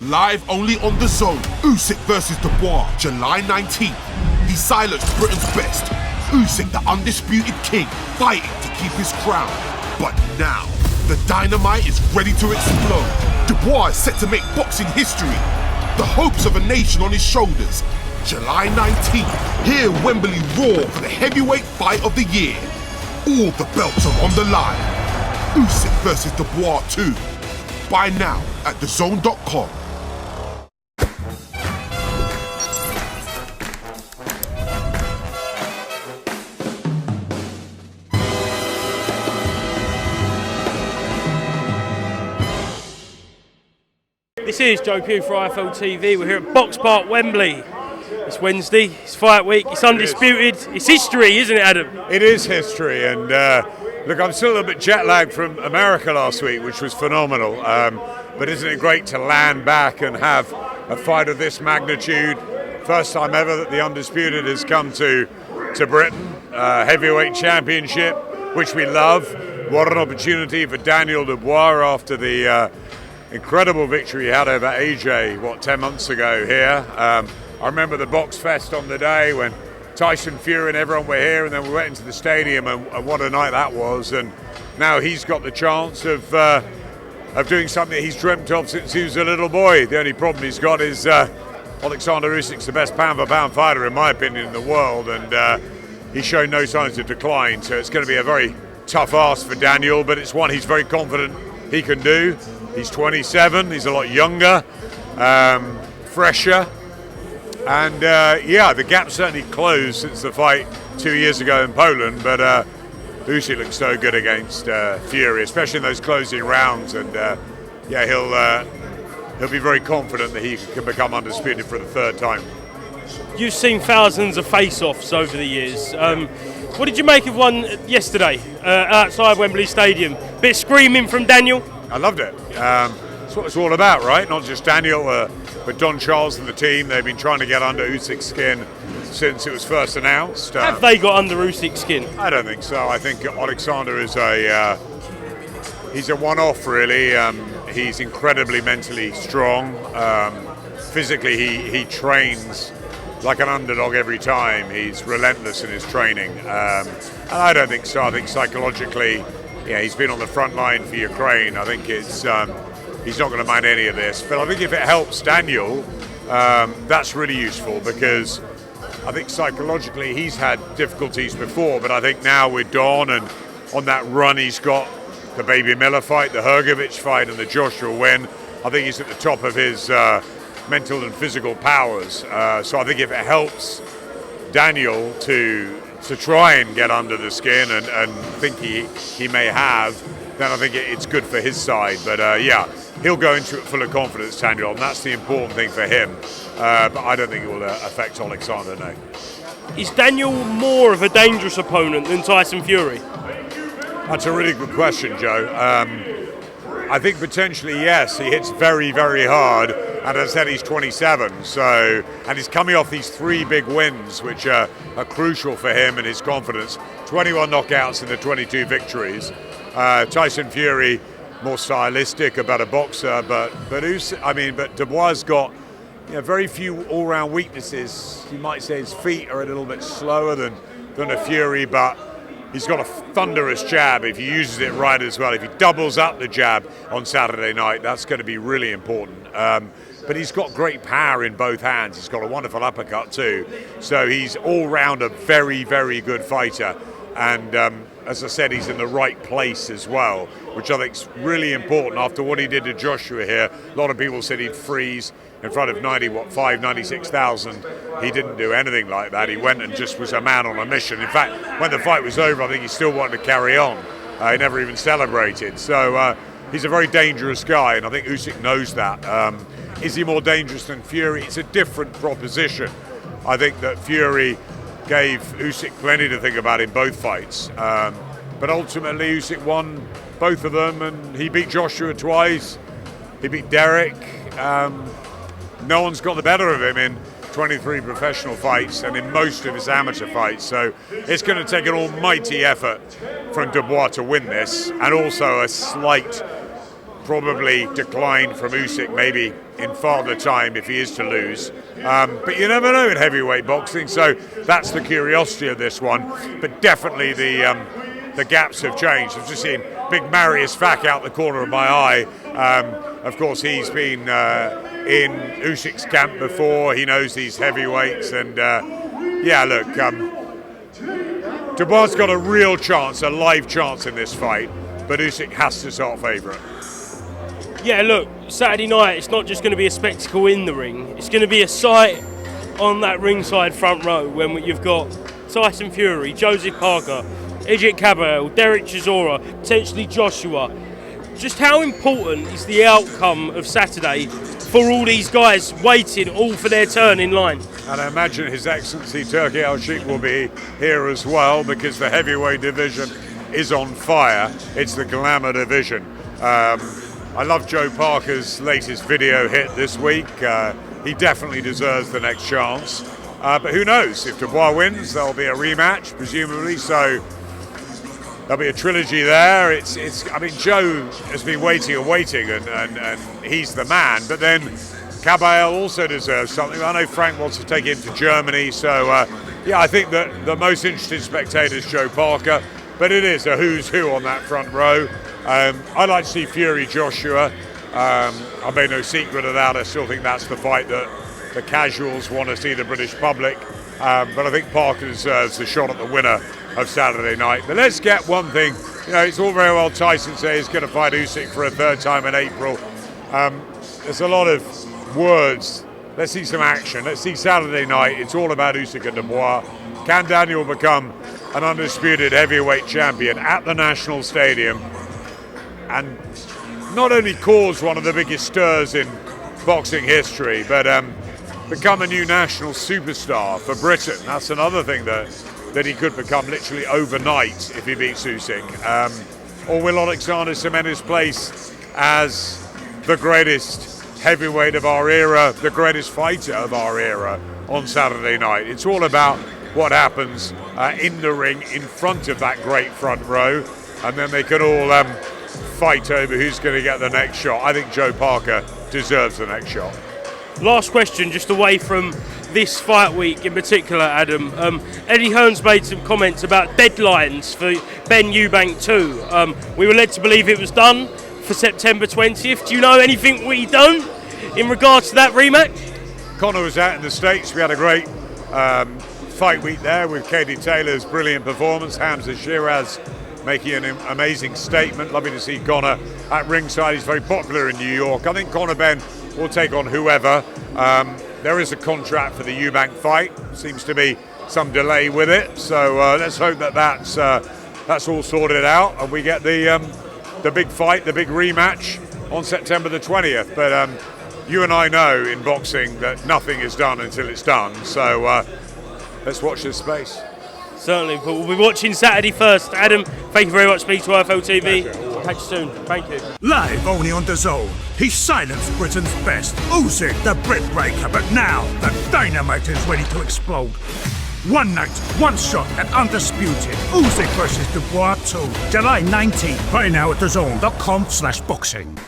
Live only on The Zone, Usyk versus Dubois, July 19th. He silenced Britain's best. Usyk, the undisputed king, fighting to keep his crown. But now, the dynamite is ready to explode. Dubois is set to make boxing history. The hopes of a nation on his shoulders. July 19th, hear Wembley roar for the heavyweight fight of the year. All the belts are on the line. Usyk versus Dubois 2. Buy now at thezone.com. This is Joe Pugh for IFLTV. We're here at Box Park, Wembley. It's Wednesday, it's fight week, it's undisputed. It's history, isn't it, Adam? It is history, and look, I'm still a little bit jet lagged from America last week, which was phenomenal. But isn't it great to land back and have a fight of this magnitude? First time ever that the undisputed has come to Britain. Heavyweight championship, which we love. What an opportunity for Daniel Dubois after the incredible victory he had over AJ, 10 months ago here. I remember the Box Fest on the day when Tyson Fury and everyone were here, and then we went into the stadium, and what a night that was. And now he's got the chance of doing something he's dreamt of since he was a little boy. The only problem he's got is Alexander Usyk's the best pound-for-pound fighter, in my opinion, in the world, and he's shown no signs of decline. So it's going to be a very tough ask for Daniel, but it's one he's very confident he can do. He's 27, he's a lot younger, fresher, and the gap certainly closed since the fight 2 years ago in Poland, but Usyk looks so good against Fury, especially in those closing rounds, and he'll be very confident that he can become undisputed for the third time. You've seen thousands of face-offs over the years. What did you make of one yesterday outside Wembley Stadium? Bit of screaming from Daniel? I loved it. That's what it's all about, right? Not just Daniel, but Don Charles and the team. They've been trying to get under Usyk's skin since it was first announced. Have they got under Usyk's skin? I don't think so. I think Alexander is he's a one-off, really. He's incredibly mentally strong. Physically, he trains like an underdog every time. He's relentless in his training. And I don't think so. I think psychologically, he's been on the front line for Ukraine. I think it's he's not going to mind any of this. But I think if it helps Daniel, that's really useful, because I think psychologically he's had difficulties before. But I think now with Don and on that run he's got, the Baby Miller fight, the Hrgovic fight, and the Joshua win, I think he's at the top of his mental and physical powers. So I think if it helps Daniel to try and get under the skin and think he may have, then I think it's good for his side. But he'll go into it full of confidence, Daniel, and that's the important thing for him. But I don't think it will affect Alexander, no. Is Daniel more of a dangerous opponent than Tyson Fury? That's a really good question, Joe. I think potentially yes. He hits very, very hard, and as I said, he's 27. And he's coming off these 3 big wins, which are crucial for him and his confidence. 21 knockouts in the 22 victories. Tyson Fury, more stylistic, a better boxer, but Dubois got very few all-round weaknesses. You might say his feet are a little bit slower than a Fury, but he's got a thunderous jab if he uses it right as well. If he doubles up the jab on Saturday night, that's going to be really important. But he's got great power in both hands. He's got a wonderful uppercut too. So he's all round a very, very good fighter. And as I said, he's in the right place as well, which I think is really important. After what he did to Joshua here, a lot of people said he'd freeze in front of 96,000. He didn't do anything like that. He went and just was a man on a mission. In fact, when the fight was over, I think he still wanted to carry on. He never even celebrated. So he's a very dangerous guy, and I think Usyk knows that. Is he more dangerous than Fury? It's a different proposition. I think that Fury gave Usyk plenty to think about in both fights. But ultimately, Usyk won both of them, and he beat Joshua twice. He beat Derek. No one's got the better of him in 23 professional fights and in most of his amateur fights. So it's going to take an almighty effort from Dubois to win this, and also a slight, probably decline from Usyk, maybe in Father Time if he is to lose. But you never know in heavyweight boxing, so that's the curiosity of this one. But definitely the gaps have changed. I've just seen big Marius Fack out the corner of my eye. Of course, he's been in Usyk's camp before. He knows these heavyweights, and yeah, look, Dubois got a real chance, a live chance in this fight, but Usyk has to start favourite. Yeah, look, Saturday night, it's not just going to be a spectacle in the ring. It's going to be a sight on that ringside front row when you've got Tyson Fury, Joseph Parker, Ejit Cabell, Derek Chisora, potentially Joshua. Just how important is the outcome of Saturday for all these guys waiting all for their turn in line? And I imagine His Excellency Turki Al-Sheikh will be here as well, because the heavyweight division is on fire. It's the glamour division. I love Joe Parker's latest video hit this week. He definitely deserves the next chance. But who knows? If Dubois wins, there'll be a rematch, presumably. So there'll be a trilogy there. I mean, Joe has been waiting and he's the man. But then Cabell also deserves something. I know Frank wants to take him to Germany. So, yeah, I think that the most interesting spectator is Joe Parker. But it is a who's who on that front row. I'd like to see Fury Joshua. I made no secret of that. I still think that's the fight that the casuals want to see, the British public. But I think Parker deserves the shot at the winner of Saturday night. But let's get one thing. You know, it's all very well Tyson says he's going to fight Usyk for a third time in April. There's a lot of words. Let's see some action. Let's see Saturday night. It's all about Usyk and Dubois. Can Daniel become an undisputed heavyweight champion at the National Stadium and not only cause one of the biggest stirs in boxing history, but become a new national superstar for Britain? That's another thing that he could become literally overnight if he beats Usyk. Or will Alexander cement his place as the greatest heavyweight of our era, the greatest fighter of our era on Saturday night? It's all about what happens in the ring in front of that great front row, and then they can all fight over who's going to get the next shot. I think Joe Parker deserves the next shot. Last question, just away from this fight week in particular, Adam. Eddie Hearn's made some comments about deadlines for Ben Eubank 2. We were led to believe it was done for September 20th. Do you know anything we don't in regards to that rematch? Conor was out in the States. We had a great fight week there with Katie Taylor's brilliant performance, Hamza Shiraz making an amazing statement. Lovely to see Conor at ringside. He's very popular in New York. I think Conor Benn will take on whoever. There is a contract for the Eubank fight. Seems to be some delay with it. So let's hope that that's all sorted out and we get the big fight, the big rematch on September the 20th. But you and I know in boxing that nothing is done until it's done. So let's watch this space. Certainly, but we'll be watching Saturday first. Adam, thank you very much. Speak to IFLTV. Catch you soon. Thank you. Live only on DAZN. He silenced Britain's best. Usyk, the Brit breaker, but now the dynamite is ready to explode. One night, one shot at undisputed. Usyk versus Dubois 2, July 19th. Buy now at DAZN.com/boxing.